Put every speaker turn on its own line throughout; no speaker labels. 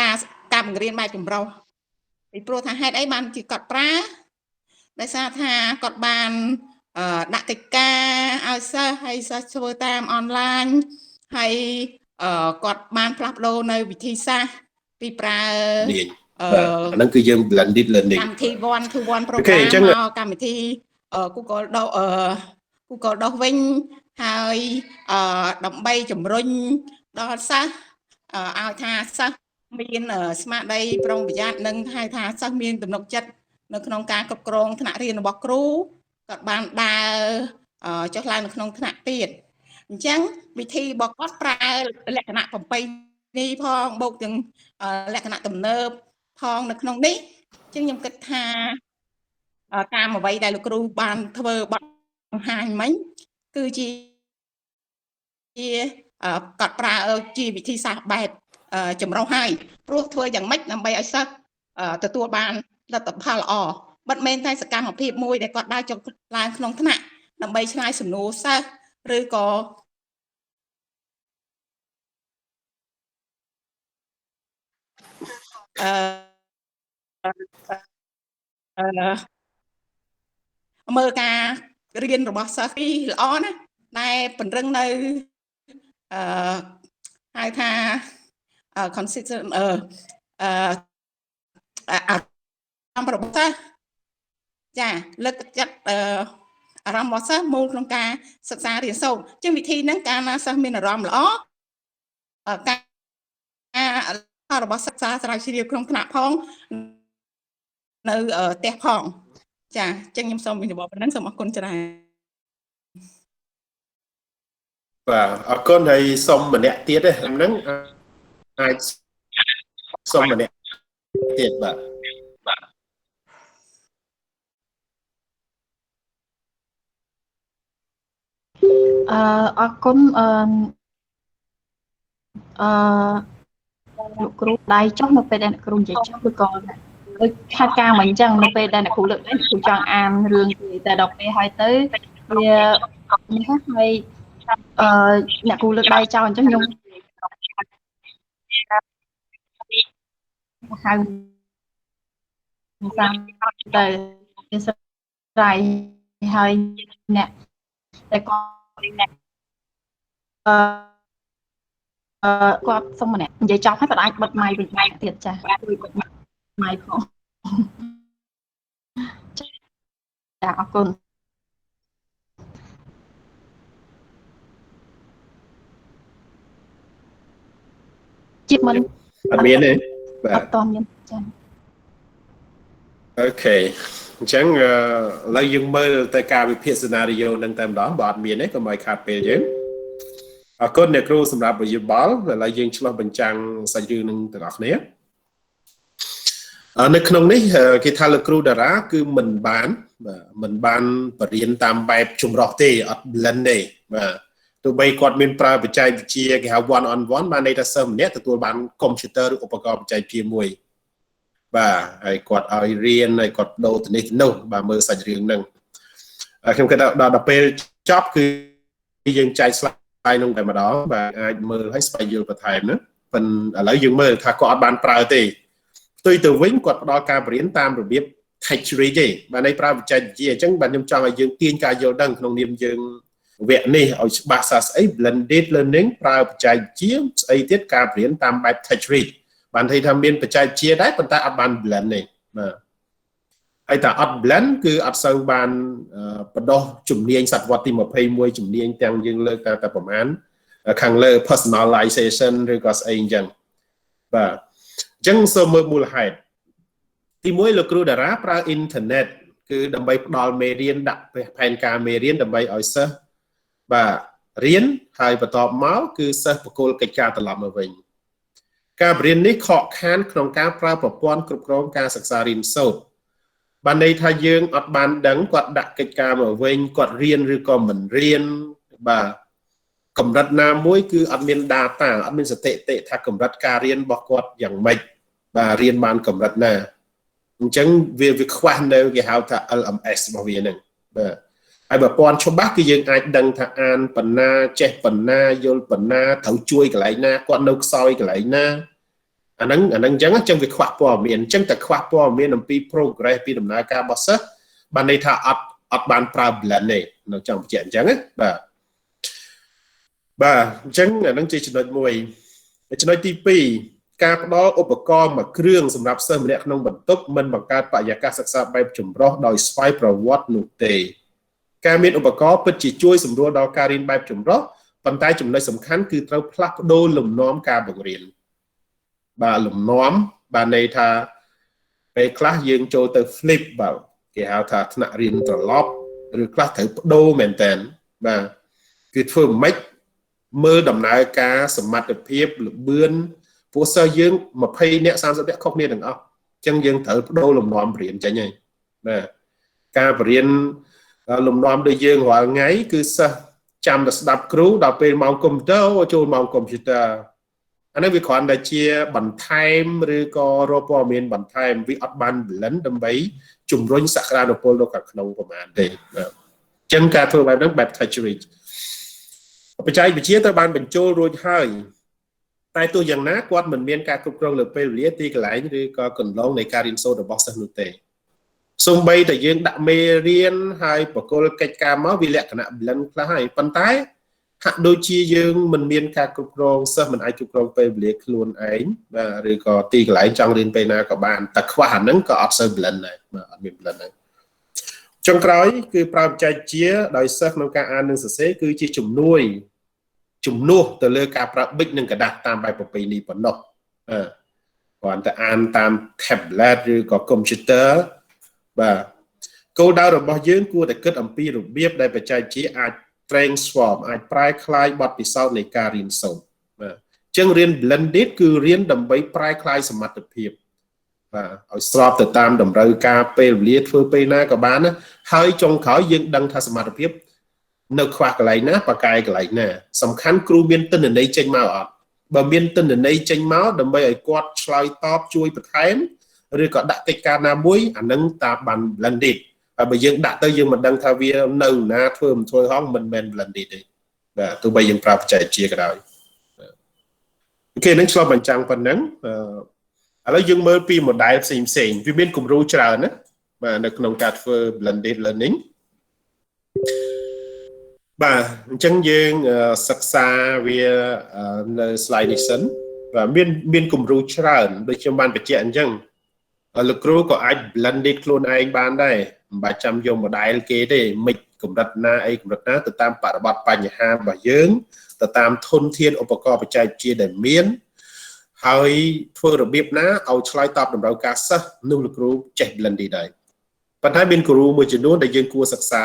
ការបង្រៀនបែបចម្រុះពីព្រោះថាហេតុអីបានជាគាត់ប្រើដោយសារថាគាត់បានដាក់កិច្ចការឲ្យសិស្សហើយសិស្សធ្វើតាមអនឡាញហើយគាត់បានផ្លាស់ប្ដូរនៅវិធីសាស្ត្រពីប្រើ
អាហ្នឹងគឺយើង blended learning
កម្មវិធី one to one program មកកម្មវិធី Google Doc វិញហើយដើម្បីជំរុញដល់សិស្សឲ្យថាសិស្សមានស្មារតីប្រុងប្រយ័ត្ននិងហៅថាសិស្សមានទំនុកចិត្តនៅក្នុងការគ្រប់គ្រងថ្នាក់រៀនរបស់គ្រូគាត់បានដើរចុះឡើងនៅក្នុងថ្នាក់ទៀតអញ្ចឹងវិធីរបស់គាត់ប្រើលក្ខណៈបំពេញនេះផងបូកទាំងលក្ខណៈទំនើបផងនៅក្នុងនេះអញ្ចឹងខ្ញុំគិតថាតាមអ្វីដែលលោកគ្រូបានធ្វើបង្ហាញមិញគឺជាគាត់ប្រើជាវិធីសាស្ត្របែបចម្រុះហើយព្រោះធ្វើយ៉ាងម៉េចដើម្បីឲ្យសិស្សទទួលបានលទ្ធផលល្អមិនមែនតែសកម្មភាពមួយដែលគាត់ដើរចុះឡើងក្នុងថ្នាក់ដើម្បីឆ្លើយសំណួរសិស្សឬក៏មើលការរៀនរបស់សិស្សពីល្អណាស់ដែលពង្រឹងនៅហៅថា consistent អារម្មណ៍របស់សិស្សចាលើកទឹកចិត្តអារម្មណ៍របស់សិស្សមូលក្នុងការសិក្សារៀនសូត្រជាវិធីហ្នឹងកាលណាសិស្សមានអារម្មណ៍ល្អការរបស់សិក្សាស្រាវជ្រាវក្នុងថ្នាក់ផងនៅផ្ទះផងចាអញ្ចឹងខ្ញុំសូមវិនិយោគប៉ុណ្ណឹងសូមអរគុណច្រើន
បាទអរគុណហើយសូមម្នាក់ទៀតទេហ្នឹងអាចសូមម្នាក់ទៀតបាទ
អរគុណលោកគ្រូដៃចុះនៅពេលដែលអ្នកគ្រូនិយាយចុះឬក៏ដូចថាការមិនអញ្ចឹងនៅពេលដែលអ្នកគ្រូលើកដៃអ្នកគ្រូចង់អានរឿងតែដល់ពេលហើយទៅវានេះហើយអ្នកគ្រូលើកដៃចោលអញ្ចឹងខ្ញុំហៅសាំទៅស្រ័យហើយអ្នកតែគាត់សុំម្នាក់និយាយចប់ហើយគាត់អាចបិទម៉ៃវិញបានទៀតចាជួយបិទម៉ៃផងចាអរគុណជាតិមិន
អត់មានទេបាទ
អត់តមានចា
អូខេអញ្ចឹងឥឡូវយើងមើលទៅការវិភាគ scenario នឹងតែម្ដងបើអត់មានទេកុំឲ្យខាតពេលយើងអរគុណអ្នកគ្រូសម្រាប់យោបល់ឥឡូវយើងឆ្លុះបញ្ចាំងសាច់រឿងនឹងទាំងអស់គ្នានៅក្នុងនេះគេថាលោកគ្រូតារាគឺមិនបានបរៀនតាមបែបចម្រុះទេអត់ blend ទេបាទទោះបីគាត់មានប្រើបច្ចេកវិទ្យាគេហៅ one on one បានន័យថាសិស្សម្នាក់ទទួលបានកុំព្យូទ័រឬឧបករណ៍បច្ចេកវិទ្យាមួយបាទហើយគាត់ឲ្យរៀនហើយគាត់ដូរទៅនេះទៅនោះបាទមើលសាច់រឿងហ្នឹងខ្ញុំគិតដល់ពេលចប់គឺយើងចែក slide នោះតែម្ដងបាទអាចមើលឲ្យស្វែងយល់បន្ថែមណាប៉ុន្តែឥឡូវយើងមើលថាគាត់អត់បានប្រើទេផ្ទុយទៅវិញគាត់ផ្ដល់ការបរៀនតាមរបៀប theory ទេបាទន័យប្រើបច្ចេកវិទ្យាអញ្ចឹងបាទខ្ញុំចង់ឲ្យយើងទាញការយល់ដឹងក្នុងនាមយើងវគ្គនេះឲ្យច្បាស់ស្អី blended learning ប្រើបច្ចេកវិទ្យាស្អីទៀតការបរៀនតាមបែប theory បានន័យថាមានបច្ចេកវិទ្យាដែរប៉ុន្តែអត់បាន blend ទេបាទហើយតែអត់ blend គឺអត់សូវបានបដោះជំនាញសតវត្សទី21ជំនាញទាំងយើងលើកតែប្រហែលខាងលើ personalization ឬក៏ស្អីអញ្ចឹងបាទអញ្ចឹងសូមមើលមូលហេតុទី1លោកគ្រូតារាប្រើអ៊ីនធឺណិតគឺដើម្បីផ្ដល់មេរៀនដាក់ផែនការមេរៀនដើម្បីឲ្យសិស្សបាទរៀនហើយបន្ទាប់មកគឺសិស្សបកគោលកិច្ចការត្រឡប់មកវិញការបរៀននេះខកខានក្នុងការប្រើប្រព័ន្ធគ្រប់គ្រងការសិក្សារៀនសូត្របានន័យថាយើងអត់បានដឹងគាត់ដាក់កិច្ចការមកវិញគាត់រៀនឬក៏មិនរៀនបាទកម្រិតណាមួយគឺអត់មាន data អត់មានស្ថិតិថាកម្រិតការរៀនរបស់គាត់យ៉ាងម៉េចបាទរៀនបានកម្រិតណាអញ្ចឹងវាខ្វះនៅគេហៅថា LMS របស់វាហ្នឹងបាទហើយប្រព័ន្ធច្បាស់គឺយើងអាចដឹងថាអានបណ្ណាចេះបណ្ណាយល់បណ្ណាត្រូវជួយកន្លែងណាគាត់នៅខ្សោយកន្លែងណា ហ្នឹងចឹងចឹងវាខ្វះព័ត៌មានចឹងតែខ្វះព័ត៌មានអំពី progress ពីដំណើរការរបស់សិស្សបានន័យថាអត់បានប្រើ blend ទេនៅចង់បញ្ជាក់អញ្ចឹងណាបាទអញ្ចឹងអាហ្នឹងជាចំណុចមួយចំណុចទី2ការផ្ដល់ឧបករណ៍មួយគ្រឿងសម្រាប់សិស្សម្នាក់ក្នុងបន្ទប់មិនបង្កើតបរិយាកាសសិក្សាបែបចម្រុះដោយស្វ័យប្រវត្តិនោះទេការមានឧបករណ៍ពិតជាជួយសម្រួលដល់ការរៀនបែបចម្រុះប៉ុន្តែចំណុចសំខាន់គឺត្រូវផ្លាស់ប្ដូរលំនាំការបង្រៀនបាទលំនាំបានន័យថាពេលខ្លះយើងចូលទៅ flip បាទគេហៅថាថ្នាក់រៀនត្រឡប់ឬខ្លះត្រូវប្ដូរមែនតើបាទគឺធ្វើម៉េចមើលដំណើរការសមត្ថភាពលបឿនពួកសិស្សយើង20នាក់30នាក់ខុសគ្នាទាំងអស់អញ្ចឹងយើងត្រូវប្ដូរលំនាំរៀនចេញហើយបាទការបរៀនលំនាំដូចយើងរាល់ថ្ងៃគឺសិស្សចាំតែស្ដាប់គ្រូដល់ពេលម៉ោងកុំព្យូទ័រចូលម៉ោងកុំព្យូទ័រអានេះវាគ្រាន់តែជាបន្ថែមឬក៏រកព័ត៌មានបន្ថែមវាអត់បាន blend ដើម្បីជំរុញសក្តានុពលនៅខាងក្នុងប្រមាណទេបាទអញ្ចឹងការធ្វើបែបហ្នឹងបែប tertiary បច្ចេកវិទ្យាត្រូវបានបញ្ចូលរួចហើយតែទោះយ៉ាងណាគាត់មិនមានការគ្រប់គ្រងលើពេលវេលាទីកន្លែងឬក៏កន្លងនៃការរៀនសូត្ររបស់សិស្សនោះទេសូម្បីតែយើងដាក់មេរៀនហើយបកគលកិច្ចការមកវាលក្ខណៈ blend ខ្លះហើយប៉ុន្តែហាក់ដូចជាយើងមិនមានការគ្រប់គ្រងសិស្សមិនអាចគ្រប់គ្រងពេលវេលាខ្លួនឯងបាទឬក៏ទីកន្លែងចង់រៀនពេលណាក៏បានតែខ្វះអាហ្នឹងក៏អត់សូវ blend ដែរបាទអត់មាន blend ដែរចុងក្រោយគឺប្រើបច្ចេកវិទ្យាដោយសិស្សក្នុងការអាននិងសរសេរគឺជាជំនួសទៅលើការប្រើប៊ិចនិងกระดาษតាមបែបប្រពៃណីប៉ុណ្ណោះគ្រាន់តែអានតាម tablet ឬក៏ computer បាទគោលដៅរបស់យើងគួរតែគិតអំពីរបៀបដែលបច្ចេកវិទ្យាអាច transform អាចប្រែក្លាយបទពិសោធន៍នៃការរៀនសូត្របាទអញ្ចឹងរៀន blended គឺរៀនដើម្បីប្រែក្លាយសមត្ថភាពបាទឲ្យស្របទៅតាមតម្រូវការពេលវេលាធ្វើពេលណាក៏បានណាហើយចុងក្រោយយើងដឹងថាសមត្ថភាពនៅខ្វះកន្លែងណាបកកាយកន្លែងណាសំខាន់គ្រូមានទិន្នន័យចេញមកអត់បើមានទិន្នន័យចេញមកដើម្បីឲ្យគាត់ឆ្លើយតបជួយបន្ថែមឬក៏ដាក់កិច្ចការណាមួយអានឹងតាមបាន blended ហើយបើយើងដាក់ទៅយើងមិនដឹងថាវានៅណាធ្វើមិនធ្វើហងមិនមែន blended ទេបាទទោះបីយើងប្រើបច្ចេកវិទ្យាក៏ដោយអូខេនឹងឆ្លុះបញ្ចាំងប៉ុណ្ណឹងឥឡូវយើងមើលពី model ផ្សេងវាមានគំរូច្រើនណាបាទនៅក្នុងការធ្វើ blended learning បាទអញ្ចឹងយើងសិក្សាវានៅ slide នេះសិនបាទមានគំរូច្រើនដូចខ្ញុំបានបញ្ជាក់អញ្ចឹងលោកគ្រូក៏អាច blended ខ្លួនឯងបានដែរមិនបាច់ចាំយក model គេទេមិនកម្រិតណាអីកម្រិតណាទៅតាមបរិបទបញ្ហារបស់យើងទៅតាមធនធានឧបករណ៍បច្ចេកវិទ្យាដែលមានហើយធ្វើរបៀបណាឲ្យឆ្លើយតបតម្រូវការសិស្សនោះលោកគ្រូចេះ blended ដែរប៉ុន្តែមានគំរូមួយចំនួនដែលយើងគួរសិក្សា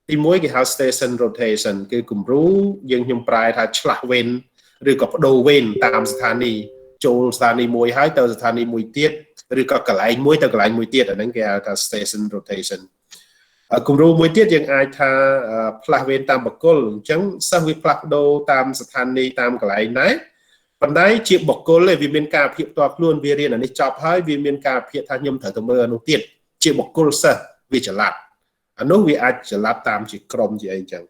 ទី1គេហៅ station rotation គឺគំរូយើងខ្ញុំប្រែថាឆ្លាស់វេនឬក៏បដូរវេនតាមស្ថានីយ៍ចូលស្ថានីយ៍មួយហើយទៅស្ថានីយ៍មួយទៀតឬក៏កន្លែងមួយទៅកន្លែងមួយទៀតអាហ្នឹងគេហៅថា station rotation គំរូមួយទៀតយើងអាចថាផ្លាស់វេនតាមបកគលអញ្ចឹងសិស្សវាផ្លាស់ប្ដូរតាមស្ថានីយ៍តាមកន្លែងដែរប៉ុន្តែជាបកគលវាមានការភាពផ្ទាល់ខ្លួនវារៀនអានេះចប់ហើយវាមានការភាពថាខ្ញុំត្រូវទៅមើលអានោះទៀតជាបកគលសិស្សវាច្រឡាត់អានោះវាអាចច្រឡាត់តាមជាក្រុមជាអីចឹង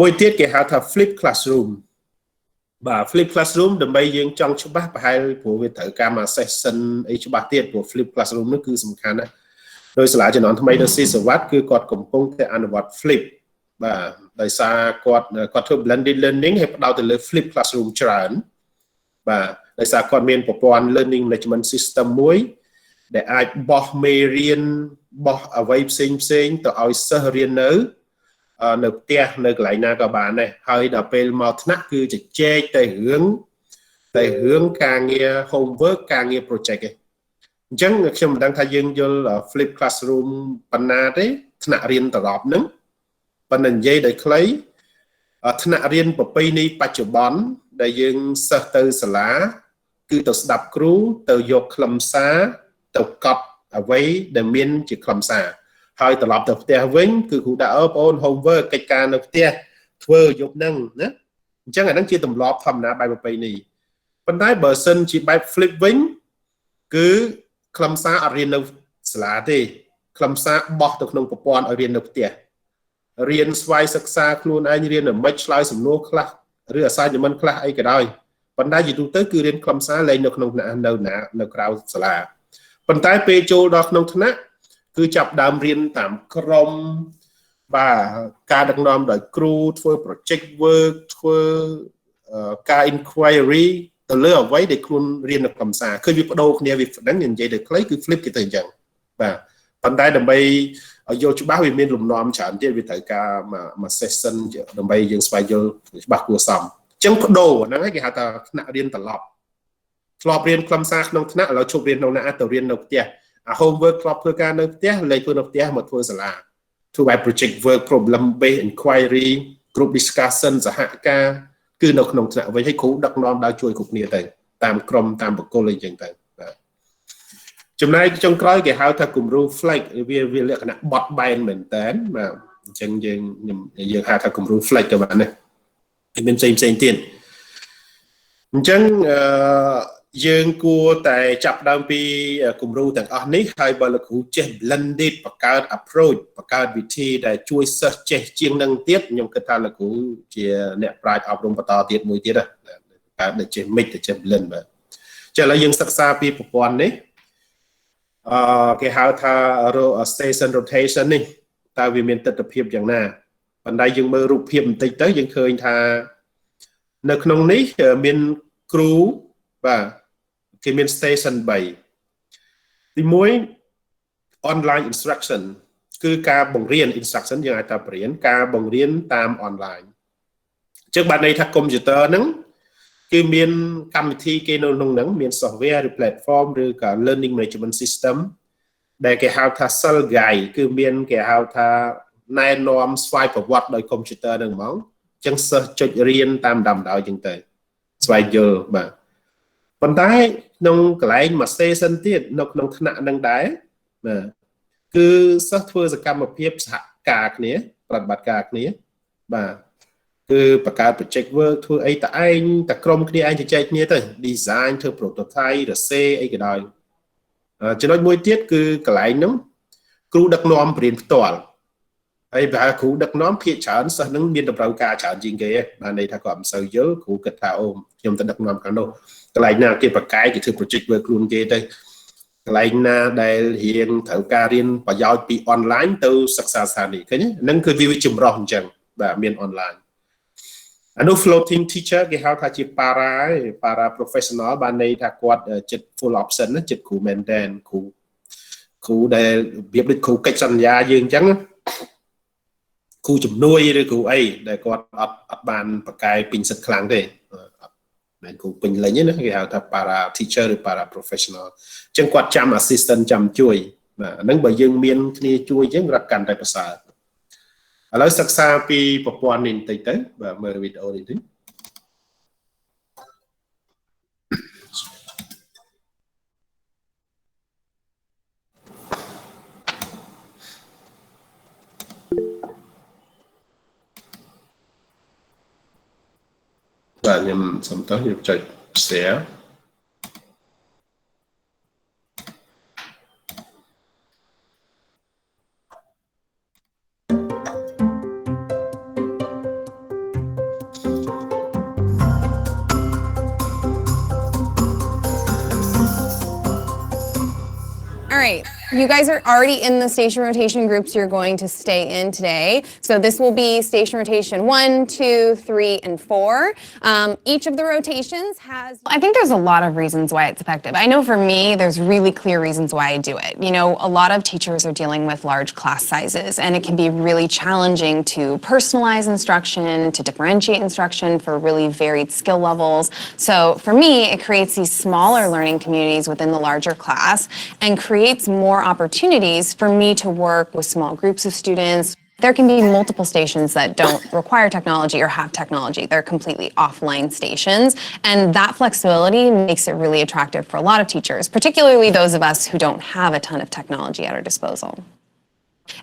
មួយទៀតគេហៅថា flip classroom បាទ flip classroom ដើម្បីយើងចង់ច្បាស់ប្រហែលព្រោះវាត្រូវការមក session អីច្បាស់ទៀតព្រោះ flip classroom នោះគឺសំខាន់ណាស់ដោយសាលាជំនាន់ថ្មីនៅស៊ីសវត្តគឺគាត់កំពុងតែអនុវត្ត flip បាទដោយសារគាត់ធ្វើ blended learning ហើយផ្ដោតទៅលើ flip classroom ច្រើនបាទដោយសារគាត់មានប្រព័ន្ធ learning management system មួយដែលអាចបោះមេរៀនបោះអ្វីផ្សេងទៅឲ្យសិស្សរៀននៅផ្ទះនៅកន្លែងណាក៏បានដែរហើយដល់ពេលមកថ្នាក់គឺជជែកតែរឿងការងារ homework ការងារ project ឯងអញ្ចឹងខ្ញុំមិនដឹងថាយើងយល់ flip classroom ប៉ុណ្ណាទេថ្នាក់រៀនត្រឡប់ហ្នឹងប៉ុន្តែនិយាយដោយខ្លីថ្នាក់រៀនប្រពៃណីបច្ចុប្បន្នដែលយើងសិស្សទៅសាលាគឺទៅស្ដាប់គ្រូទៅយកខ្លឹមសារទៅកត់អ្វីដែលមានជាខ្លឹមសារហើយត្រឡប់ទៅផ្ទះវិញគឺគ្រូដាក់បងប្អូន homework កិច្ចការនៅផ្ទះធ្វើយប់ហ្នឹងណាអញ្ចឹងអាហ្នឹងជាទម្លាប់ធម្មតាបែបប្រពៃណីប៉ុន្តែបើសិនជាបែប flip វិញគឺខ្លឹមសារអត់រៀននៅសាលាទេខ្លឹមសារបោះទៅក្នុងប្រព័ន្ធឲ្យរៀននៅផ្ទះរៀនស្វ័យសិក្សាខ្លួនឯងរៀនឲ្យមិនឆ្លើយសំណួរខ្លះឬ assignment ខ្លះអីក៏ដោយ ប៉ុន្តែជាទូទៅគឺរៀនខ្លឹមសារលេងនៅក្នុងនៅក្រៅសាលាប៉ុន្តែពេលចូលដល់ក្នុងថ្នាក់គឺចាប់ដើមរៀនតាមក្រុមបាទការដឹកនាំដោយគ្រូធ្វើ project work ធ្វើការ inquiry ទៅលើអ្វីដែលខ្លួនរៀននៅខ្លឹមសារគឺវាបដូរគ្នាវាដឹងនិយាយទៅខ្លីគឺ flip គេទៅអញ្ចឹងបាទប៉ុន្តែដើម្បីឲ្យយល់ច្បាស់វាមានលំនាំច្រើនទៀតវាត្រូវការមួយ session ដើម្បីយើងស្វែងយល់ច្បាស់គួរសមអញ្ចឹងបដូរហ្នឹងហើយគេហៅថាថ្នាក់រៀនត្រឡប់ធ្លាប់រៀនខ្លឹមសារក្នុងថ្នាក់ឥឡូវជប់រៀននៅណាទៅរៀននៅផ្ទះអា homework ធ្លាប់ធ្វើការនៅផ្ទះលេងធ្វើនៅផ្ទះមកធ្វើសាលាធ្វើបែប project work problem based inquiry group discussion សហការគឺនៅក្នុងថ្នាក់វិញឲ្យគ្រូដឹកនាំដល់ជួយគ្រប់គ្នាទៅតាមក្រុមតាមបកគលអីចឹងទៅបាទចំណែកចុងក្រោយគេហៅថាគំរូ flex វាលក្ខណៈបត់បែនមែនតើបាទអញ្ចឹងយើងហៅថាគំរូ flex ទៅបាទនេះមានផ្សេងទៀតអញ្ចឹងយើងគួរតែចាប់ដើមពីគំរូទាំងអស់នេះហើយបើលោកគ្រូចេះ blended បង្កើត approach បង្កើតវិធីដែលជួយសិស្សចេះជាងនឹងទៀតខ្ញុំគិតថាលោកគ្រូជាអ្នកប្រាជ្ញអប់រំបន្តទៀតមួយទៀតកើតដែលចេះ mix ទៅចេះ blend បាទចឹងឥឡូវយើងសិក្សាពីប្រព័ន្ធនេះគេហៅថា station rotation នេះតើវាមានទស្សនវិជ្ជាយ៉ាងណាប៉ុន្តែយើងមើលរូបភាពបន្តិចទៅយើងឃើញថានៅក្នុងនេះមានគ្រូបាទគេមាន station 3ទី1 online instruction គឺការបង្រៀន instruction យើងអាចថាបរៀនការបង្រៀនតាម online អញ្ចឹងបានន័យថា computer ហ្នឹងគឺមានកម្មវិធីគេនៅក្នុងហ្នឹងមាន software ឬ platform ឬក៏ learning management system ដែលគេហៅថា cell guide គឺមានគេហៅថាណែនាំស្វ័យប្រវត្តិដោយ computer ហ្នឹងហ្មងអញ្ចឹងសិស្សចុចរៀនតាមដំដៅអញ្ចឹងទៅស្វែងយល់បាទប៉ុន្តែក្នុងកន្លែងមួយ station ទៀតនៅក្នុងថ្នាក់ហ្នឹងដែរបាទគឺសិស្សធ្វើសកម្មភាពសហការគ្នាប្រតិបត្តិការគ្នាបាទគឺបង្កើត project work ធ្វើអីតែឯងតែក្រុមគ្នាឯងជជែកគ្នាទៅ design ធ្វើ prototype រសេអីក៏ដោយចំណុចមួយទៀតគឺកន្លែងហ្នឹងគ្រូដឹកនាំបរៀនផ្ទាល់ហើយបើគ្រូដឹកនាំភាគច្រើនសិស្សនឹងមានតម្រូវការច្រើនជាងគេបានន័យថាគាត់មិនសូវយល់គ្រូគិតថាអូខ្ញុំទៅដឹកនាំខាងនោះកន្លែងណាគេប្រកែកគេធ្វើ project work ខ្លួនគេទៅកន្លែងណាដែលរៀនត្រូវការរៀនប្រយោជន៍ពី online ទៅសិក្សាស្ថានីយ៍ឃើញហ្នឹងគឺវាចម្រុះអញ្ចឹងបាទមាន online អានោះ floating teacher គេហៅថាជា para professional បានន័យថាគាត់ចិត្ត full option ចិត្តគ្រូមែនតើគ្រូដែលរបៀបដូចគ្រូកិច្ចសន្យាយើងអញ្ចឹងគ្រូជំនួយឬគ្រូអីដែលគាត់អត់បានប្រកែកពេញសិទ្ធខ្លាំងទេអត់មែនគ្រូពេញលេញទេណាគេហៅថា para teacher ឬ para professional អញ្ចឹងគាត់ចាំ assistant ចាំជួយបាទអាហ្នឹងបើយើងមានគ្នាជួយអញ្ចឹងរកកាន់តែប្រសើរឥឡូវសិក្សាពីប្រព័ន្ធនេះបន្តិចទៅបាទមើលវីដេអូនេះតិចបាទខ្ញុំសុំតោះខ្ញុំចុច share
You guys are already in the station rotation groups you're going to stay in today. So this will be station rotation 1, 2, 3, and 4. Each of the rotations has... I think there's a lot of reasons why it's effective. I know for me, there's really clear reasons why I do it. You know, a lot of teachers are dealing with large class sizes, and it can be really challenging to personalize instruction, to differentiate instruction for really varied skill levels. So for me, it creates these smaller learning communities within the larger class and creates more opportunities for me to work with small groups of students. There can be multiple stations that don't require technology or have technology. They're completely offline stations. And that flexibility makes it really attractive for a lot of teachers, particularly those of us who don't have a ton of technology at our disposal.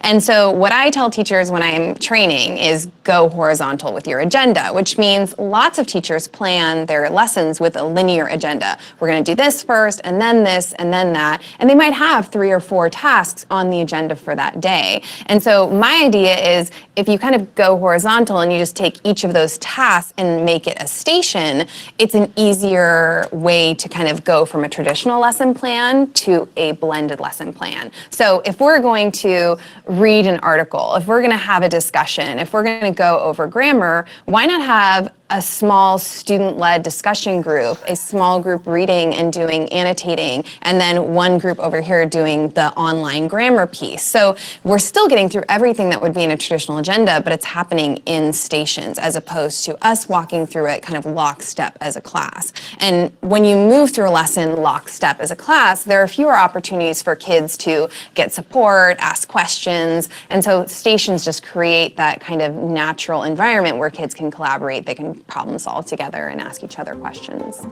And so what I tell teachers when I'm training is go horizontal with your agenda, which means lots of teachers plan their lessons with a linear agenda. We're going to do this first, and then this, and then that. And they might have 3 or 4 tasks on the agenda for that day. And so my idea is if you kind of go horizontal and you just take each of those tasks and make it a station, it's an easier way to kind of go from a traditional lesson plan to a blended lesson plan. So if we're going to read an article, if we're going to have a discussion, if we're going to go over grammar, why not have a small student-led discussion group, a small group reading and doing annotating, and then one group over here doing the online grammar piece. So we're still getting through everything that would be in a traditional agenda, but it's happening in stations as opposed to us walking through it kind of lockstep as a class. And when you move through a lesson lockstep as a class, there are fewer opportunities for kids to get support, ask questions, and so stations just create that kind of natural environment where kids can collaborate, they can problem solve together and ask each other questions.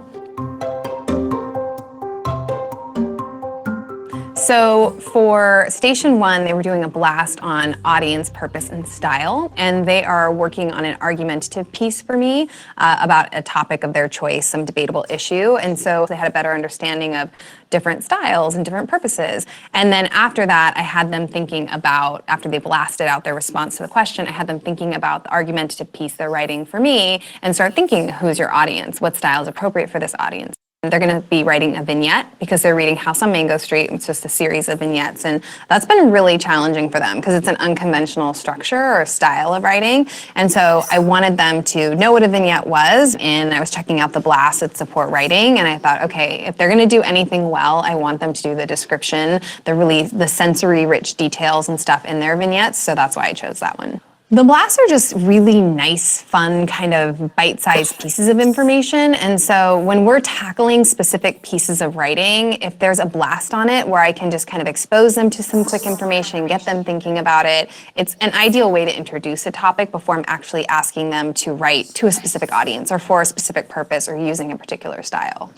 So for Station 1, they were doing a blast on audience, purpose, and style, and they are working on an argumentative piece for me about a topic of their choice, some debatable issue, and so they had a better understanding of different styles and different purposes. And then after that, I had them thinking about, after they blasted out their response to the question, I had them thinking about the argumentative piece they're writing for me and start thinking, who's your audience? What style is appropriate for this audience? They're going to be writing a vignette because they're reading House on Mango Street. It's just a series of vignettes, and that's been really challenging for them because it's an unconventional structure or style of writing. And so I wanted them to know what a vignette was, and I was checking out the blasts that support writing, and I thought, okay, if they're going to do anything well, I want them to do the description, the sensory-rich details and stuff in their vignettes, so that's why I chose that one. The blasts are just really nice, fun, kind of bite-sized pieces of information. And so when we're tackling specific pieces of writing, if there's a blast on it where I can just kind of expose them to some quick information, get them thinking about it, it's an ideal way to introduce a topic before I'm actually asking them to write to a specific audience or for a specific purpose or using a particular style.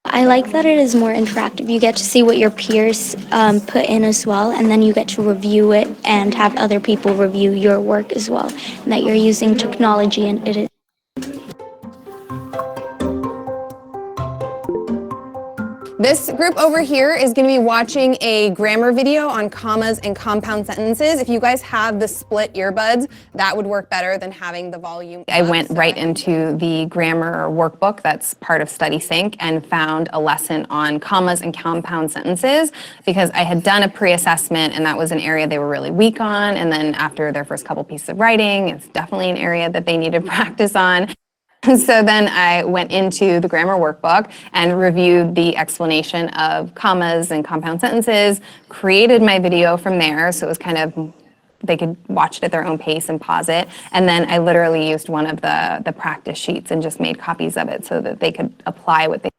I like that it is more interactive. You get to see what your peers put in as well, and then you get to review it and have other people review your work as well, and that you're using technology and it is.
This group over here is going to be watching a grammar video on commas and compound sentences. If you guys have the split earbuds, that would work better than having the volume. I went right into the grammar workbook that's part of Study Sync and found a lesson on commas and compound sentences because I had done a pre-assessment and that was an area they were really weak on. And then after their first couple pieces of writing, it's definitely an area that they needed practice on. So then I went into the grammar workbook and reviewed the explanation of commas and compound sentences, created my video from there, so it was kind of, they could watch it at their own pace and pause it, and then I literally used one of the practice sheets and just made copies of it so that they could apply what they.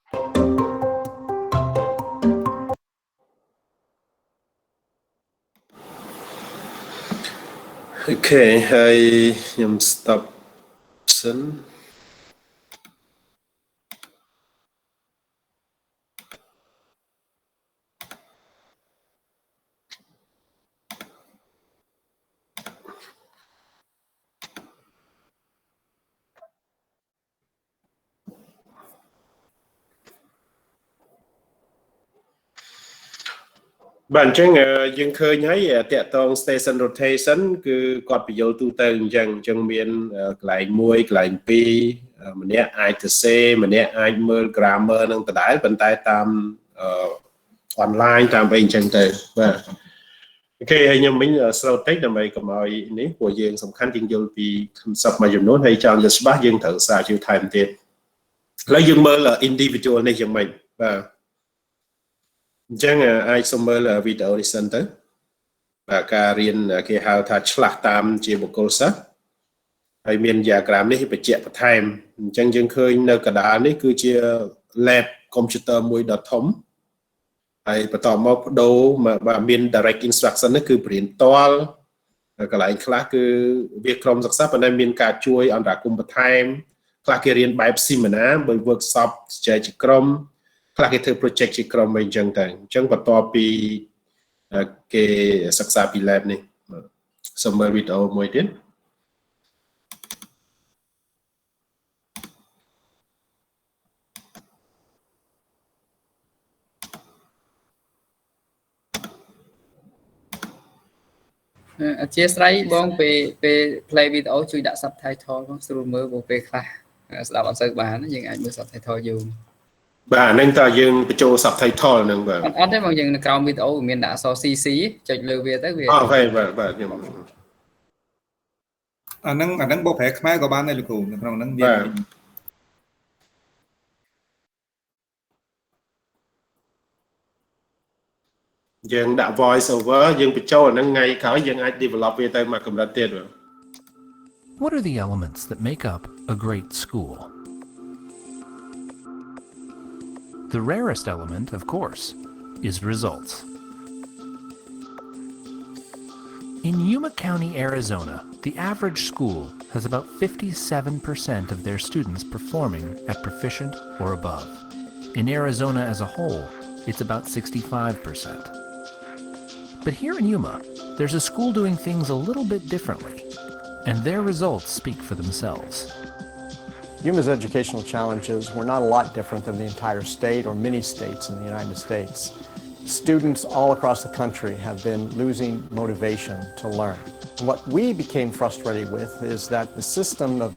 Okay, I stop soon. Bạnចឹងយើងឃើញហើយតាក់ទង station rotation គឺគាត់បញ្យល់ទូទៅអញ្ចឹងមានកន្លែង1កន្លែង2ម្នាក់អាចទៅសេម្នាក់អាចមើល grammar នឹងដដែលប៉ុន្តែតាម online តាមអីអញ្ចឹងទៅបាទអូខេហើយខ្ញុំមិញស្រូតតិចដើម្បីកុំឲ្យនេះព្រោះយើងសំខាន់ជាងយល់ពី concept មួយចំនួនហើយចង់យល់ច្បាស់យើងត្រូវសារជាថែមទៀតឥឡូវយើងមើល individual នេះយ៉ាងម៉េចបាទអញ្ចឹងអាចសុំមើលវីដេអូនេះសិនទៅបាទការរៀនគេហៅថាឆ្លាស់តាមជាបុគ្គលសិស្សហើយមាន diagram នេះបញ្ជាក់បន្ថែមអញ្ចឹងយើងឃើញនៅកណ្ដាលនេះគឺជា lab computer មួយដ៏ធំហើយបន្តមកបដូរបាទមាន direct instruction នេះគឺបរៀនផ្ទាល់កន្លែងខ្លះគឺវាក្រុមសិក្សាប៉ុន្តែមានការជួយអន្តរាគមន៍បន្ថែមខ្លះគេរៀនបែប seminar បើ workshop ចែកជាក្រុមខ្លះគេធ្វើ project ជាក្រុមអីចឹងទៅអញ្ចឹងបន្ទាប់ពីគេសិក្សាពី lab នេះ Xong mời videoមួយទៀត
អធិស្ឋានបងពេល play video ជួយដាក់ subtitle ផងស្រួលមើលពេលខ្លះស្ដាប់អត់សូវបានយើងអាចមើល subtitle យូរ បាទហ្នឹងតើយើងបញ្ចូល subtitle ហ្នឹងបាទអត់ទេបងយើងនៅក្រោម video មានដាក់អក្សរ CC ចុចលើវាទៅវាអូខេបាទខ្ញុំអាហ្នឹងបកប្រែខ្មែរក៏បានដែរលោកគ្រូនៅក្នុងហ្នឹងវា យើងដាក់ voice over យើងបញ្ចូលអាហ្នឹងថ្ងៃក្រោយយើងអាច develop វាទៅមកកម្រិតទៀត
What are the elements that make up a great school? The rarest element, of course, is results. In Yuma County, Arizona, the average school has about 57% of their students performing at proficient or above. In Arizona as a whole, it's about 65%. But here in Yuma, there's a school doing things a little bit differently, and their results speak for themselves.
Yuma's educational challenges were not a lot different than the entire state or many states in the United States. Students all across the country have been losing motivation to learn. What we became frustrated with is that the system of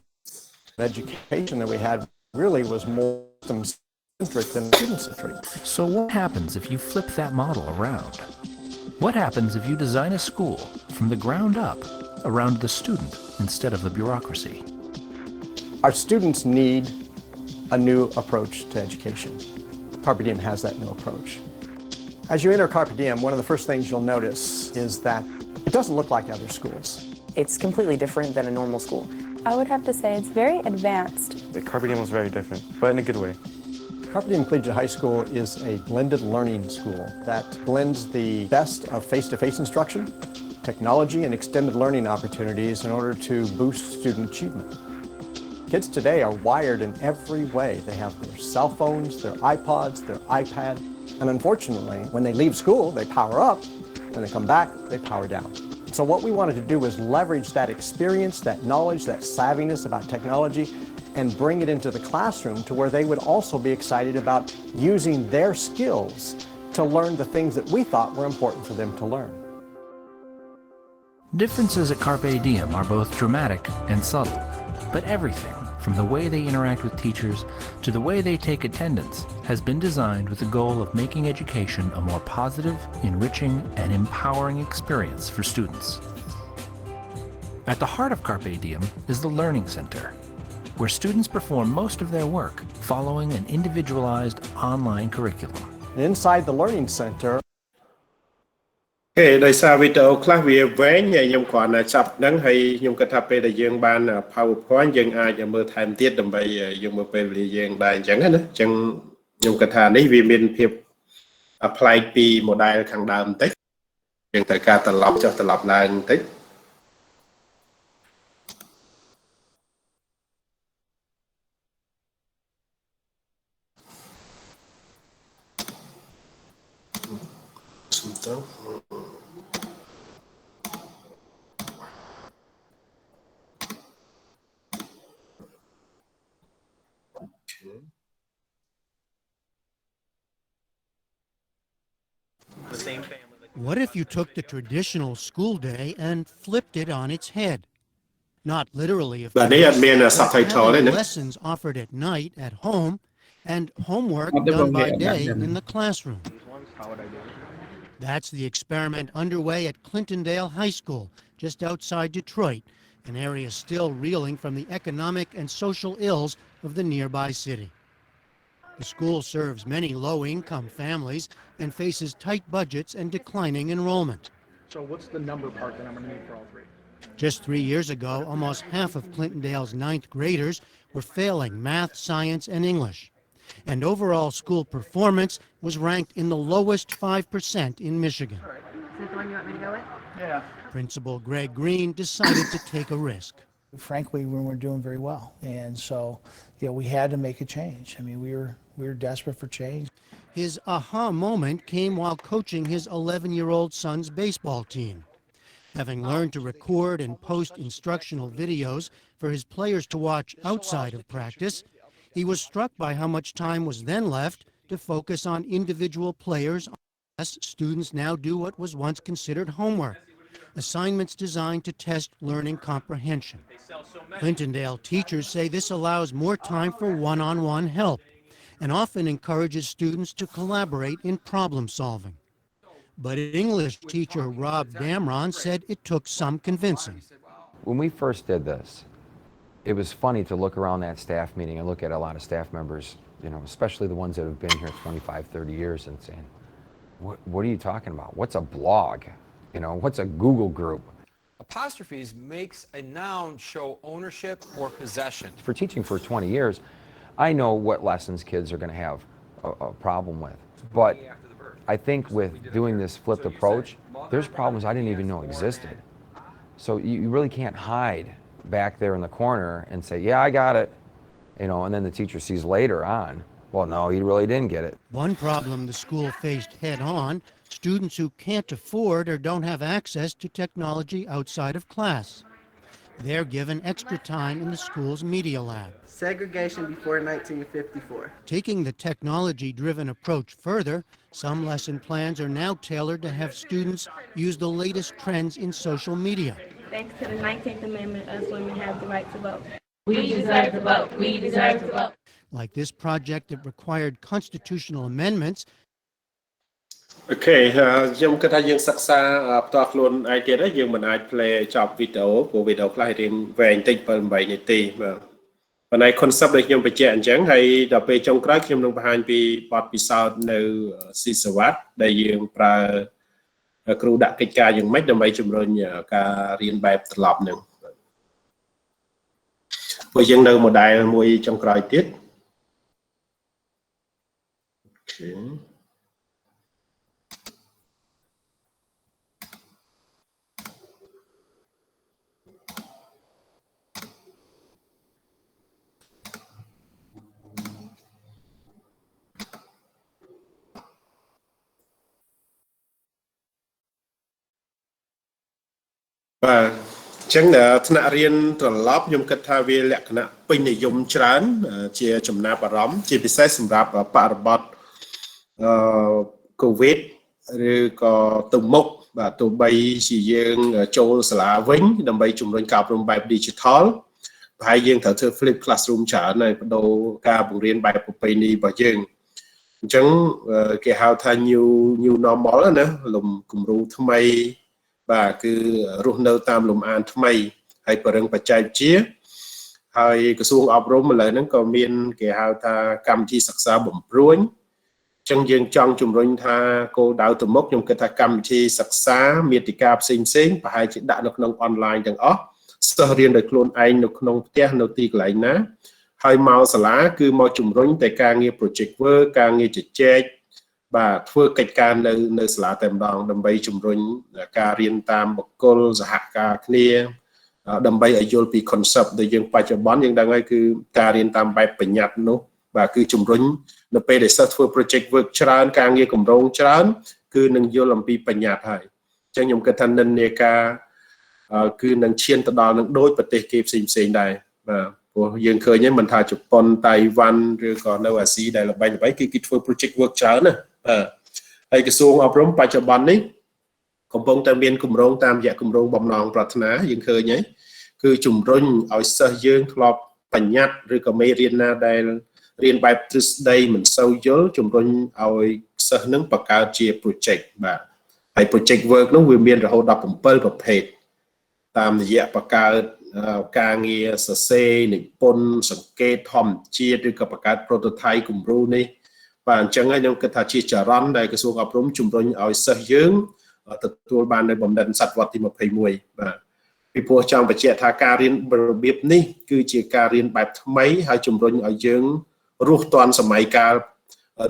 education that we had really was more system-centric than student-centric.
So what happens if you flip that model around? What happens if you design a school from the ground up around the student instead of the bureaucracy?
Our students need a new approach to education. Carpe Diem has that new approach. As you enter Carpe Diem, one of the first things you'll notice is that it doesn't look like other schools.
It's completely different than a normal school. I would have to say it's very advanced.
The Carpe Diem was very different, but in a good way.
Carpe Diem Collegiate High School is a blended learning school that blends the best of face-to-face instruction, technology, and extended learning opportunities in order to boost student achievement. Kids today are wired in every way. They have their cell phones, their iPods, their iPad, and unfortunately, when they leave school, they power up. When they come back, they power down. So what we wanted to do was leverage that experience, that knowledge, that savviness about technology, and bring it into the classroom to where they would also be excited about using their skills to learn the things that we thought were important for them to learn.
Differences at Carpe Diem are both dramatic and subtle, but everything from the way they interact with teachers to the way they take attendance has been designed with the goal of making education a more positive, enriching, and empowering experience for students. At the heart of Carpe Diem is the Learning Center, where students perform most of their work following an individualized online curriculum.
Inside the Learning Center,
ដោយសារវីដេអូខ្លះវាវែងខ្ញុំគ្រាន់តែចាប់ហ្នឹងហើយខ្ញុំគិតថាពេលដែលយើងបាន PowerPoint យើងអាចមើលថែមទៀតដើម្បីយើងមើលពេលវេលាយើងដែរអញ្ចឹងណាអញ្ចឹងខ្ញុំគិតថានេះវាមានភាពប្លែកពី model ខាងដើមបន្តិចយើងត្រូវការត្រឡប់ចុះត្រឡប់ឡើងបន្តិច
What if you took the traditional school day and flipped it on its head? Not literally, of course, but having lessons offered at night at home and homework done by day in the classroom. That's the experiment underway at Clintondale High School, just outside Detroit, an area still reeling from the economic and social ills of the nearby city. The school serves many low-income families and faces tight budgets and declining enrollment.
So what's the number part that I'm going to need for all three?
Just 3 years ago, almost half of Clintondale's 9th graders were failing math, science, and English. And overall school performance was ranked in the lowest 5% in Michigan.
Is that the one you want me to go with?
Yeah.
Principal Greg Green decided to take a risk.
Frankly, we weren't doing very well. And so, we had to make a change. I mean, we were desperate for change.
His aha moment came while coaching his 11-year-old son's baseball team. Having learned to record and post instructional videos for his players to watch outside of practice, he was struck by how much time was then left to focus on individual players. Students now do what was once considered homework, assignments designed to test learning comprehension. Clintondale teachers say this allows more time for one-on-one help and often encourages students to collaborate in problem solving. But English teacher Rob Damron said it took some convincing.
When we first did this, it was funny to look around that staff meeting and look at a lot of staff members, you know, especially the ones that have been here 25, 30 years and saying, what are you talking about? What's a blog? You know, what's a Google group?
Apostrophes makes a noun show ownership or possession.
For teaching for 20 years, I know what lessons kids are going to have a problem with. But I think with doing this flipped approach, there's problems I didn't even know existed. So you really can't hide back there in the corner and say, yeah, I got it. You know, and then the teacher sees later on, well, no, you really didn't get it.
One problem the school faced head-on, students who can't afford or don't have access to technology outside of class. They're given extra time in the school's media lab.
Segregation before 1954.
Taking the technology-driven approach further, some lesson plans are now tailored to have students use the latest trends in social media.
Thanks to the 19th Amendment, us women have the right to vote. We deserve to vote. We deserve to vote.
Like this project that required constitutional amendments.
Okay, ខ្ញុំគិតថាយើងសិក្សាផ្ទាល់ខ្លួនឯងទៀតហើយយើងមិនអាច play ចប់វីដេអូព្រោះវីដេអូខ្លះរៀងវែងតិច 7-8 នាទីបាទប៉ុន្តែ concept ដែលខ្ញុំបញ្ជាក់អញ្ចឹងហើយដល់ពេលចុងក្រោយខ្ញុំនឹងបង្ហាញពីបទពិសោធន៍នៅស៊ីសវត្តដែលយើងប្រើគ្រូដាក់កិច្ចការយ៉ាងម៉េចដើម្បីជំរុញការរៀនបែបត្រឡប់នឹងព្រោះយើងនៅ model មួយចុងក្រោយទៀត Okay. បាទអញ្ចឹងថ្នាក់រៀនត្រឡប់ខ្ញុំគិតថាវាលក្ខណៈពេញនិយមច្រើនជាចំណាប់អារម្មណ៍ជាពិសេសសម្រាប់បរិបទCOVID ឬក៏ទៅមុខបាទទោះបីជាយើងចូលសាលាវិញដើម្បីជំរុញការអប់រំបែប digital ប្រហែលយើងត្រូវធ្វើ flip classroom ច្រើនហើយបដូរការបង្រៀនបែបប្រពៃណីរបស់យើងអញ្ចឹងគេហៅថា new normal ណាលំគំរូថ្មីបាទគឺរស់នៅតាមលំអានថ្មីហើយបរិងបច្ចេកវិទ្យាហើយក្រសួងអប់រំឥឡូវហ្នឹងក៏មានគេហៅថាកម្មវិធីសិក្សាបំព្រួញអញ្ចឹងយើងចង់ជំរុញថាគោលដៅទៅមុខខ្ញុំគិតថាកម្មវិធីសិក្សាមាតិកាផ្សេងៗប្រហែលជាដាក់នៅក្នុងអនឡាញទាំងអស់សិស្សរៀនដោយខ្លួនឯងនៅក្នុងផ្ទះនៅទីកន្លែងណាហើយមកសាលាគឺមកជំរុញតែការងារ project work ការងារជជែកបាទធ្វើកិច្ចការនៅសាលាតែម្ដងដើម្បីជំរុញការរៀនតាមបុគ្គលសហការគ្នាដើម្បីឲ្យយល់ពី concept ដែលយើងបច្ចុប្បន្នយើងដឹងហើយគឺការរៀនតាមបែបបញ្ញត្តិនោះបាទគឺជំរុញនៅពេលដែលសិស្សធ្វើ project work ច្រើនការងារគម្រោងច្រើនគឺនឹងយល់អំពីបញ្ញត្តិហើយអញ្ចឹងខ្ញុំគិតថានិន្នាការគឺនឹងឈានទៅដល់នឹងដូចប្រទេសគេផ្សេងៗដែរបាទព្រោះយើងឃើញហ្នឹងមិនថាជប៉ុនតៃវ៉ាន់ឬក៏នៅអាស៊ីដែលល្បីៗគឺគេធ្វើ project work ច្រើនណាហើយក្រសួងអប់រំបច្ចុប្បន្ននេះកំពុងតែមានគម្រោងតាមរយៈគម្រោងបំណងប្រាថ្នាយើងឃើញហើយគឺជំរុញឲ្យសិស្សយើងធ្លាប់បញ្ញត្តិឬក៏មេរៀនណាដែលរៀនបែបទ្រឹស្ដីមិនសូវយល់ជំរុញឲ្យសិស្សនឹងបង្កើតជា project បាទហើយ project work នោះវាមានរហូតដល់7ប្រភេទតាមរយៈបង្កើតការងារសរសេរនិពន្ធសង្កេតធម្មជាតិឬក៏បង្កើត prototype គំរូនេះបាទអញ្ចឹងហើយខ្ញុំគិតថាជាចរន្តដែលក្រសួងអប់រំជំរុញឲ្យសិស្សយើងទទួលបាននៅបំណិនសតវត្សទី21បាទពីព្រោះចង់បញ្ជាក់ថាការរៀនរបៀបនេះគឺជាការរៀនបែបថ្មីហើយជំរុញឲ្យយើងរស់ទាន់សម័យកាល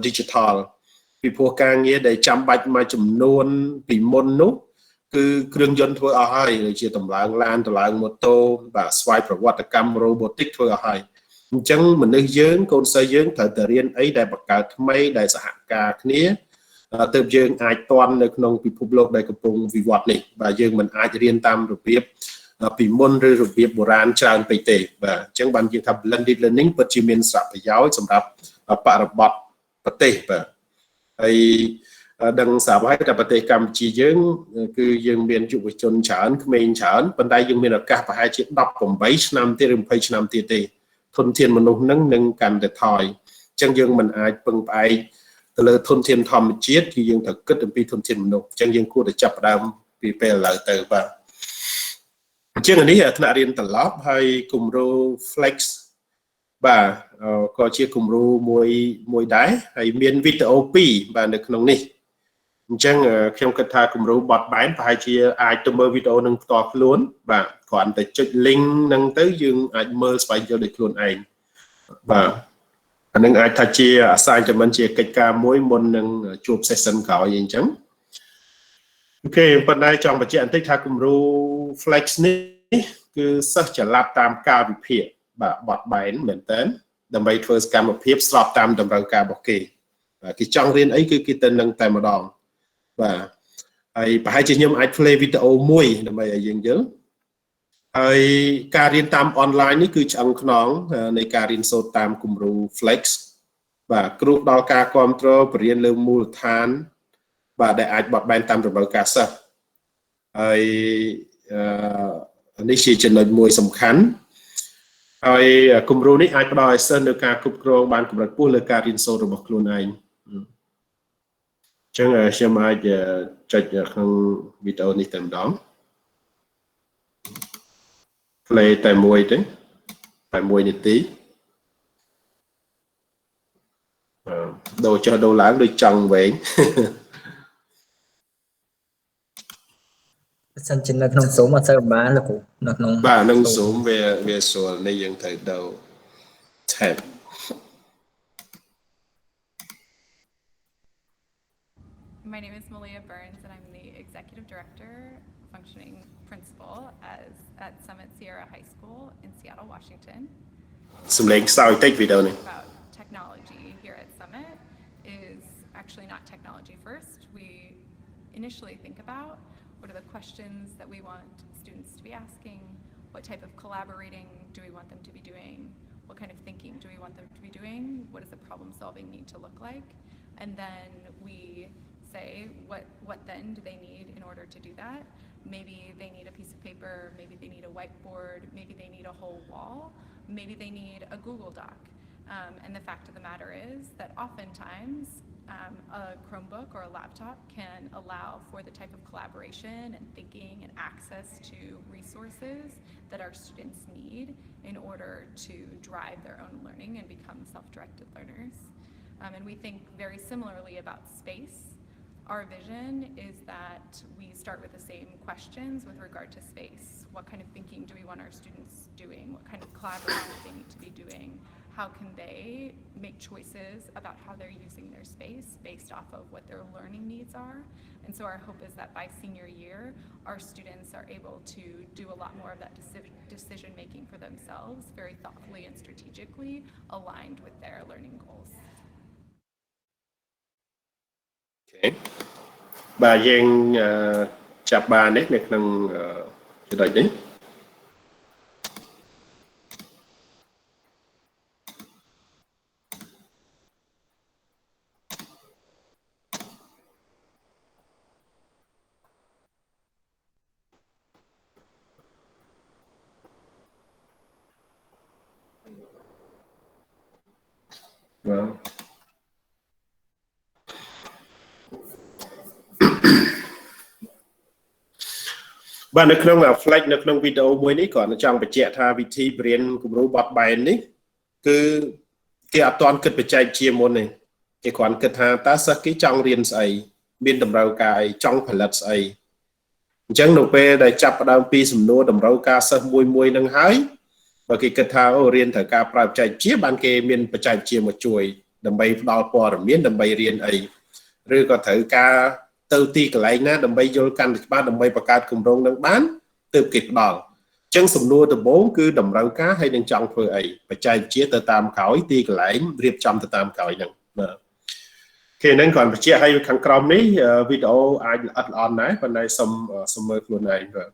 digital ពីព្រោះការងារដែលចាំបាច់មួយចំនួនពីមុននោះគឺគ្រឿងយន្តធ្វើអស់ហើយដូចជាតម្លើងឡានតម្លើងម៉ូតូបាទស្វ័យប្រវត្តិកម្ម robotic ធ្វើអស់ហើយអញ្ចឹងមនុស្សយើងកូនសិស្សយើងត្រូវតែរៀនអីដែលបង្កើតថ្មីដែលសហការគ្នា ទើបយើងអាចតន់នៅក្នុងពិភពលោកដែលកំពុងវិវត្តនេះបាទយើងមិនអាចរៀនតាមរបៀបពីមុនឬរបៀបបុរាណច្រើនពេកទេបាទអញ្ចឹងបានយើងថា blended learning ពិតជាមានសារៈប្រយោជន៍សម្រាប់បរិបទប្រទេសបាទហើយដឹងស្រាប់ហើយថាប្រទេសកម្ពុជាយើងគឺយើងមានយុវជនច្រើនក្មេងច្រើនប៉ុន្តែយើងមានឱកាសប្រហែលជា18ឆ្នាំទៀតឬ20ឆ្នាំទៀតទេធនធានមនុស្សនឹងកាន់តែថយអញ្ចឹងយើងមិនអាចពឹងផ្អែកទៅលើធនធានធម្មជាតិគឺយើងត្រូវគិតអំពីធនធានមនុស្សអញ្ចឹងយើងគួរតែចាប់ផ្ដើមពីពេលឥឡូវទៅបាទអញ្ចឹងនេះថ្នាក់រៀនត្រឡប់ហើយគម្រោង Flex បាទក៏ជាគម្រោងមួយដែរហើយមានវីដេអូ2បាទនៅក្នុងនេះអញ្ចឹងខ្ញុំគិតថាគម្រោងបត់បែនប្រហែលជាអាចទៅមើលវីដេអូនឹងផ្ទាល់ខ្លួនបាទគ្រាន់តែចុច link ហ្នឹងទៅយើងអាចមើលស្វែងយល់ដោយខ្លួនឯងបាទអានឹងអាចថាជា assignment ជាកិច្ចការមួយមុននឹងជួប session ក្រោយអញ្ចឹងអូខេប៉ុន្តែចង់បញ្ជាក់បន្តិចថាគម្រោង Flex នេះគឺសិស្សចល័តតាមកាលវិភាគបាទបត់បែនមែនតើដើម្បីធ្វើសកម្មភាពស្របតាមតម្រូវការរបស់គេគេចង់រៀនអីគឺគេទៅនឹងតែម្ដងបាទហើយប្រហែលជាខ្ញុំអាច play វីដេអូមួយដើម្បីឲ្យយើងយល់ហើយការរៀនតាមអនឡាញនេះគឺឆ្អឹងខ្នងនៃការរៀនសូត្រតាមគំរូ Flex បាទគ្រូផ្ដល់ការគ្រប់គ្រងបរិញ្ញាលើមូលដ្ឋានបាទដែលអាចបត់បែនតាមតម្រូវការសិស្សហើយនេះជាចំណុចមួយសំខាន់ហើយគំរូនេះអាចផ្ដល់ឲ្យសិស្សនៅការគ្រប់គ្រងបានកម្រិតខ្ពស់លើការរៀនសូត្ររបស់ខ្លួនឯងអញ្ចឹងខ្ញុំអាចចុចក្នុងវីដេអូនេះតែម្ដង play តែមួយទេតែ1នាទីដូរចុះដូរឡើងដូចចង់វែង
សិនជានៅក្នុង Zoom អត់សូវបានលោកគ្រូនៅក្នុង
បាទក្នុង Zoom វាស្រួលនេះយើងត្រូវដូរ tab
My name is Malia Burns and I'm the Executive Director, Functioning Principal at Summit Sierra High School in Seattle, Washington.
សំឡេងខ្សោយតិចវីដេអូនេះ
About technology here at Summit is actually not technology first. We initially think about what are the questions that we want students to be asking, what type of collaborating do we want them to be doing, what kind of thinking do we want them to be doing, what does the problem solving need to look like, and then we say what then do they need in order to do that. Maybe they need a piece of paper, maybe they need a whiteboard, maybe they need a whole wall, maybe they need a Google Doc. And the fact of the matter is that oftentimes a Chromebook or a laptop can allow for the type of collaboration and thinking and access to resources that our students need in order to drive their own learning and become self-directed learners. And we think very similarly about space. Our vision is that we start with the same questions with regard to space. What kind of thinking do we want our students doing? What kind of collaboration do they need to be doing? How can they make choices about how they're using their space based off of what their learning needs are? And so our hope is that by senior year, our students are able to do a lot more of that decision making for themselves, very thoughtfully and strategically aligned with their learning goals.
Okay. បាទយើងចាប់បាននេះនៅក្នុងចំណុចនេះបាទ បាទនៅក្នុង flex នៅក្នុងវីដេអូមួយនេះគាត់ចង់បញ្ជាក់ថាវិធីបរៀនគំរូបត់បែននេះគឺគេអត់ទាន់គិតបច្ចេកវិទ្យាមុនទេគេគ្រាន់គិតថាតើសិស្សគេចង់រៀនស្អីមានតម្រូវការអីចង់ផលិតស្អីអញ្ចឹងនៅពេលដែលចាប់ផ្ដើមពីសំណួរតម្រូវការសិស្សមួយនឹងហើយបើគេគិតថាអូរៀនត្រូវការប្រើបច្ចេកវិទ្យាបានគេមានបច្ចេកវិទ្យាមកជួយដើម្បីផ្ដល់ព័ត៌មានដើម្បីរៀនអីឬក៏ត្រូវការទៅទីកន្លែងណាដើម្បីយល់កាន់តែច្បាស់ដើម្បីបង្កើតគម្រោងនឹងបានទើបគេផ្ដល់អញ្ចឹងសំណួរដំបូងគឺតម្រូវការហើយនឹងចង់ធ្វើអីបច្ចេកវិទ្យាទៅតាមក្រោយទីកន្លែងរៀបចំទៅតាមក្រោយហ្នឹងបាទអូខ គេនឹងគាត់បញ្ជាក់ឲ្យខាងក្រោមនេះវីដេអូអាចល្អិតល្អន់ដែរប៉ុន្តែសុំមើលខ្លួនឯងបាទ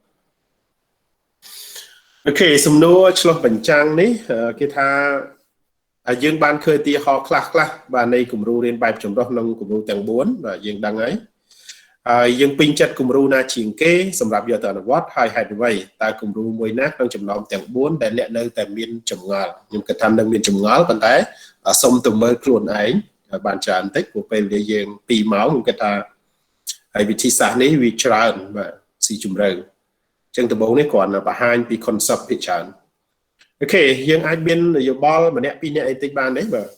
អូខេសំណួរឆ្លោះបញ្ចាំងនេះគេថាយើងបានឃើញទីហោខ្លះបាទនៃគំរូរៀនបែបចម្រុះក្នុងគំរូទាំង4បាទយើងដឹងហើយយើងពេញចិត្តគំរូណាជាងគេសម្រាប់យកទៅអនុវត្តហើយហេតុអ្វីតើគំរូមួយណាក្នុងចំណោមទាំង4ដែលអ្នកនៅតែមានចម្ងល់ខ្ញុំគិតថានឹងមានចម្ងល់ប៉ុន្តែសុំទៅមើលខ្លួនឯងបានច្រើនបន្តិចព្រោះពេលវេលាយើង2ម៉ោងខ្ញុំគិតថាហើយវិធីសាស្ត្រនេះវាច្រើនបាទស៊ីជម្រៅអញ្ចឹងដំបូងនេះគ្រាន់តែបង្ហាញពី concept ភាគច្រើនអូខេយើងអាចមានយោបល់ម្នាក់ពីរនាក់អីតិចបានទេបាទ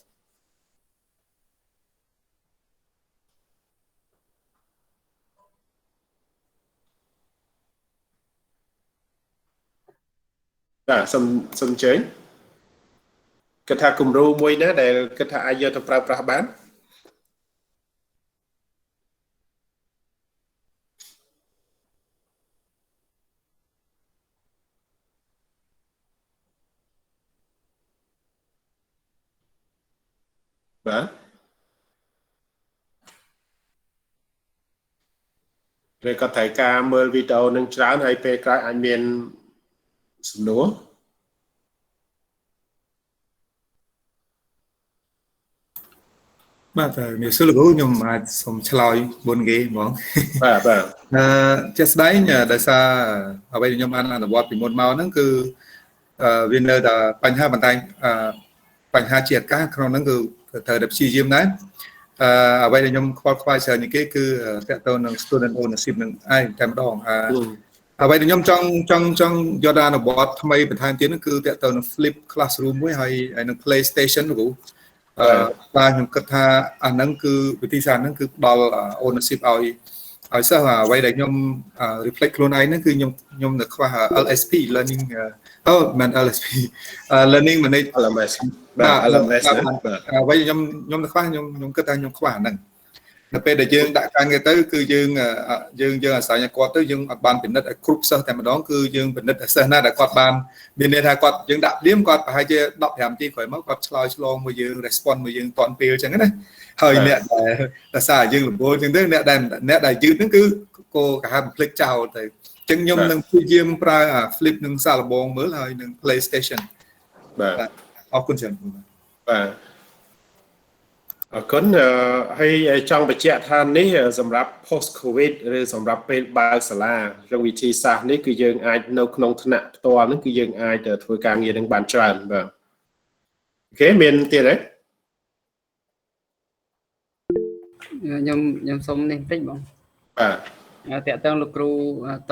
បាទសុំជើញគិតថាគំរូមួយណាដែលគិតថាអាចយកទៅប្រើប្រាស់បានបាទឬក៏ត្រូវការមើលវីដេអូនឹងច្រើនហើយពេលក្រោយអាចមានសំណួរ
បាទមានសួរលោកគ្រូខ្ញុំអាចសូមឆ្លើយមុនគេហ្មង
បាទ
ជាក់ស្ដែងដោយសារអ្វីដែលខ្ញុំបានអនុវត្តពីមុនមកហ្នឹងគឺវានៅតែបញ្ហាបន្តែបញ្ហាជាអាកាសក្នុងហ្នឹងគឺត្រូវតែព្យាយាមដែរអ្វីដែលខ្ញុំខ្វល់ខ្វាយច្រើនជាងគេគឺតកតទៅនឹង student ownership នឹងឯងតែម្ដងអ្វីដែលខ្ញុំចង់យកដល់អនុវត្តថ្មីបន្ថែមទៀតហ្នឹងគឺតកតទៅនឹង flip classroom មួយហើយនឹង PlayStation លោកគ្រូបាទខ្ញុំគិតថាអាហ្នឹងគឺវិធីសាស្ត្រហ្នឹងគឺផ្ដល់ ownership ឲ្យសិស្សអ្វីដែលខ្ញុំ reflect ខ្លួនឯងហ្នឹងគឺខ្ញុំនៅខ្វះ LSP learning មិន LSP learning manage
LMS បាទ LMS
អ្វីខ្ញុំនៅខ្វះខ្ញុំគិតថាខ្ញុំខ្វះអាហ្នឹងនៅពេលដែលយើងដាក់ការងារទៅគឺយើងអាស្រ័យគាត់ទៅយើងអត់បានពិនិត្យឲ្យគ្រប់សិស្សតែម្ដងគឺយើងពិនិត្យឲ្យសិស្សណាដែលគាត់បានមានន័យថាគាត់យើងដាក់ព្រាមគាត់ប្រហែលជា15នាទីក្រោយមកគាត់ឆ្លើយឆ្លងមួយយើង response មួយយើងតាន់ពេលអញ្ចឹងណាហើយអ្នកដែលសារយើងលំបូរអញ្ចឹងទៅអ្នកដែលយឺតហ្នឹងគឺគោកាហាប់ភ្លេចចោលទៅអញ្ចឹងខ្ញុំនឹងព្យាយាមប្រើ flip នឹងសាកល្បងមើលហើយនឹង PlayStation
បាទ
អរគុណច្រើន
បាទអរគុណហើយចង់បញ្ជាក់ថានេះសម្រាប់ post covid ឬសម្រាប់ពេលបើកសាលាក្នុងវិធីសាស្ត្រនេះគឺយើងអាចនៅក្នុងថ្នាក់ផ្ទាល់ហ្នឹងគឺយើងអាចធ្វើការងារនឹងបានច្រើនបាទអូខេមានទៀតទេ
ខ្ញុំសុំនេះបន្តិចបងបាទតើតើលោកគ្រូ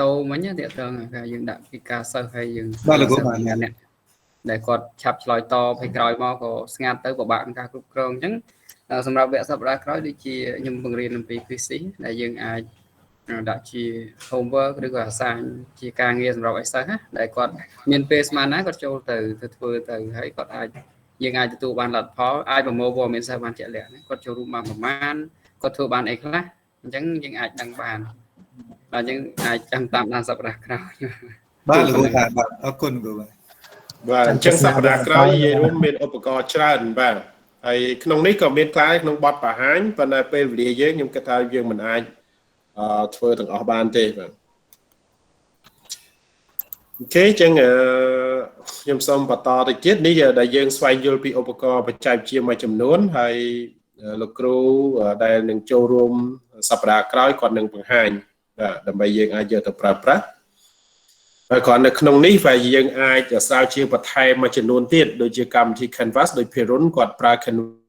តោមិញតើយើងដាក់ពីការសិស្សហើយយើង
បាទលោកគ្រូបាទ
អ្នកដែលគាត់ឆាប់ឆ្លើយតបហើយក្រោយមកក៏ស្ងាត់ទៅពិបាកក្នុងការគ្រប់គ្រងអញ្ចឹងសម្រាប់វគ្គសប្តាហ៍ក្រោយដូចជាខ្ញុំបង្រៀនអំពី quiz ដែលយើងអាចដាក់ជា homework ឬក៏ assign ជាការងារសម្រាប់ឲ្យសិស្សណាដែលគាត់មានពេលស្មានណាគាត់ចូលទៅធ្វើទៅហើយគាត់យើងអាចទទួលបានលទ្ធផលអាចប្រមូលព័ត៌មានសិស្សបានជាក់លាក់គាត់ចូលរួមបានប្រមាណគាត់ធ្វើបានអីខ្លះអញ្ចឹងយើងអាចដឹងបានបាទយើងអាចចាំតាមដានសប្តាហ៍ក្រោយ
បាទលោកគ្រូបាទអរគុណគ្រូ
បាទអញ្ចឹងសប្តាហ៍ក្រោយនិយាយរួមមានឧបករណ៍ច្រើនបាទហើយក្នុងនេះក៏មានខ្លះក្នុងបទបង្ហាញប៉ុន្តែពេលវេលាយើងខ្ញុំគិតថាយើងមិនអាចធ្វើទាំងអស់បានទេបាទអូខេអញ្ចឹងខ្ញុំសូមបន្តទៅទៀតនេះដែលយើងស្វែងយល់ពីឧបករណ៍បច្ចេកវិទ្យាមួយចំនួនហើយលោកគ្រូដែលនឹងចូលរួមសប្តាហ៍ក្រោយគាត់នឹងបង្ហាញបាទដើម្បីយើងអាចយកទៅប្រើប្រាស់ហើយគ្រាន់តែក្នុងនេះវាយើងអាចស្រាវជ្រាវបន្ថែមមួយចំនួនទៀតដូចជាកម្មវិធី Canvas ដោយ Perun គាត់ប្រើ Canvas